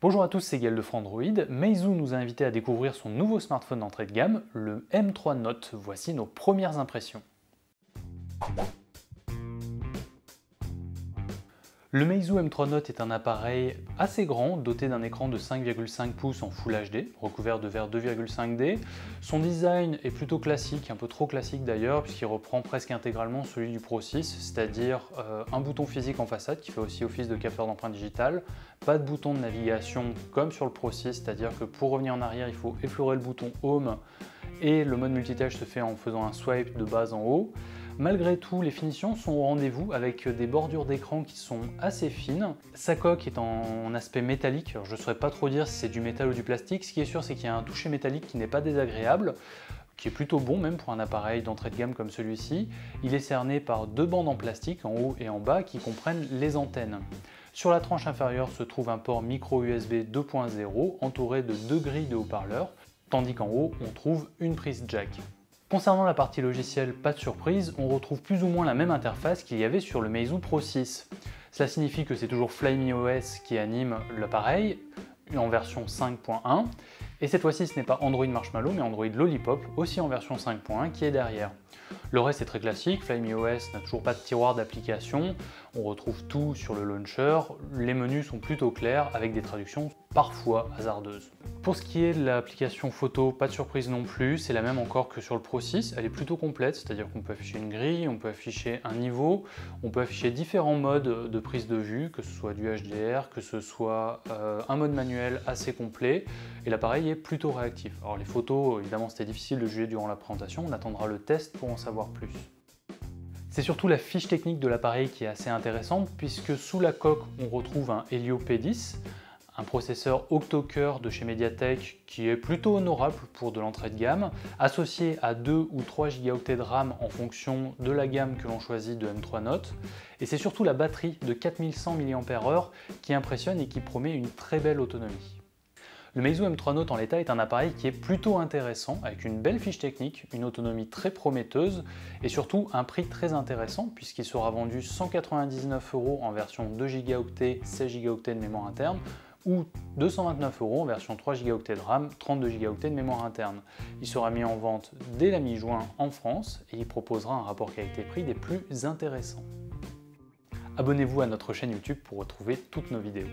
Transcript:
Bonjour à tous, c'est Gaël de Frandroid. Meizu nous a invités à découvrir son nouveau smartphone d'entrée de gamme, le M3 Note. Voici nos premières impressions. Le Meizu M3 Note est un appareil assez grand, doté d'un écran de 5,5 pouces en Full HD, recouvert de verre 2,5D. Son design est plutôt classique, un peu trop classique d'ailleurs, puisqu'il reprend presque intégralement celui du Pro 6, c'est-à-dire un bouton physique en façade qui fait aussi office de capteur d'empreinte digitale, pas de bouton de navigation comme sur le Pro 6, c'est-à-dire que pour revenir en arrière, il faut effleurer le bouton Home et le mode multitâche se fait en faisant un swipe de bas en haut. Malgré tout, les finitions sont au rendez-vous avec des bordures d'écran qui sont assez fines. Sa coque est en aspect métallique, alors je ne saurais pas trop dire si c'est du métal ou du plastique. Ce qui est sûr, c'est qu'il y a un toucher métallique qui n'est pas désagréable, qui est plutôt bon même pour un appareil d'entrée de gamme comme celui-ci. Il est cerné par deux bandes en plastique en haut et en bas qui comprennent les antennes. Sur la tranche inférieure se trouve un port micro USB 2.0 entouré de deux grilles de haut-parleurs, tandis qu'en haut on trouve une prise jack. Concernant la partie logicielle, pas de surprise, on retrouve plus ou moins la même interface qu'il y avait sur le Meizu Pro 6. Cela signifie que c'est toujours FlymeOS qui anime l'appareil, en version 5.1, et cette fois-ci ce n'est pas Android Marshmallow mais Android Lollipop, aussi en version 5.1, qui est derrière. Le reste est très classique, FlymeOS n'a toujours pas de tiroir d'application, on retrouve tout sur le launcher, les menus sont plutôt clairs avec des traductions parfois hasardeuses. Pour ce qui est de l'application photo, pas de surprise non plus, c'est la même encore que sur le Pro 6, elle est plutôt complète, c'est-à-dire qu'on peut afficher une grille, on peut afficher un niveau, on peut afficher différents modes de prise de vue, que ce soit du HDR, que ce soit un mode manuel assez complet, et l'appareil est plutôt réactif. Alors les photos, évidemment c'était difficile de juger durant la présentation, on attendra le test pour en savoir plus. C'est surtout la fiche technique de l'appareil qui est assez intéressante, puisque sous la coque on retrouve un Helio P10, un processeur octo-cœur de chez Mediatek qui est plutôt honorable pour de l'entrée de gamme, associé à 2 ou 3 Go de RAM en fonction de la gamme que l'on choisit de M3 Note. Et c'est surtout la batterie de 4100 mAh qui impressionne et qui promet une très belle autonomie. Le Meizu M3 Note en l'état est un appareil qui est plutôt intéressant, avec une belle fiche technique, une autonomie très prometteuse et surtout un prix très intéressant puisqu'il sera vendu 199 € en version 2 Go, 16 Go de mémoire interne ou 229 € en version 3 Go de RAM, 32 Go de mémoire interne. Il sera mis en vente dès la mi-juin en France et il proposera un rapport qualité-prix des plus intéressants. Abonnez-vous à notre chaîne YouTube pour retrouver toutes nos vidéos.